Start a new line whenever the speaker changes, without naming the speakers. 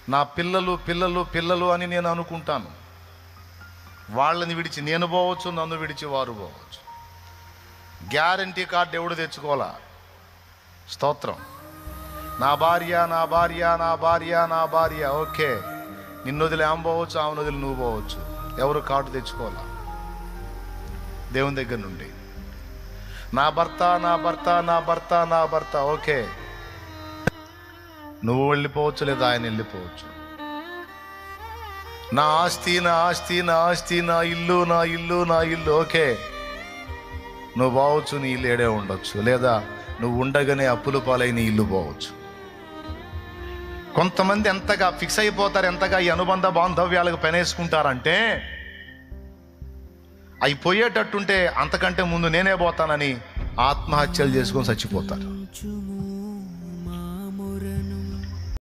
నా పిల్లలు పిల్లలు పిల్లలు అని నేను అనుకుంటాను. వాళ్ళని విడిచి నేను పోవచ్చు, నన్ను విడిచి వారు పోవచ్చు. గ్యారంటీ కార్డు ఎవడు తెచ్చుకోవాలా? స్తోత్రం. నా భార్య నా భార్య నా భార్య నా భార్య, ఓకే. నిన్ను వదిలి ఆమె పోవచ్చు, ఆమెను వదిలి నువ్వు పోవచ్చు. ఎవరు కార్డు తెచ్చుకోవాలా? దేవుని దగ్గర నుండి. నా భర్త నా భర్త నా భర్త నా భర్త, ఓకే. నువ్వు వెళ్ళిపోవచ్చు, లేదా ఆయన వెళ్ళిపోవచ్చు. నా ఆస్తి నా ఆస్తి నా ఆస్తి, నా ఇల్లు నా ఇల్లు నా ఇల్లు, ఓకే. నువ్వు పోవచ్చు, నీ ఇల్లు ఏడే ఉండొచ్చు, లేదా నువ్వు ఉండగానే అప్పుల పాలై నీ ఇల్లు పోవచ్చు. కొంతమంది ఎంతగా ఫిక్స్ అయిపోతారు, ఎంతగా ఈ అనుబంధ బాంధవ్యాలకు పెనేసుకుంటారంటే, అవి పోయేటట్టుంటే అంతకంటే ముందు నేనే పోతానని ఆత్మహత్యలు చేసుకొని చచ్చిపోతారు.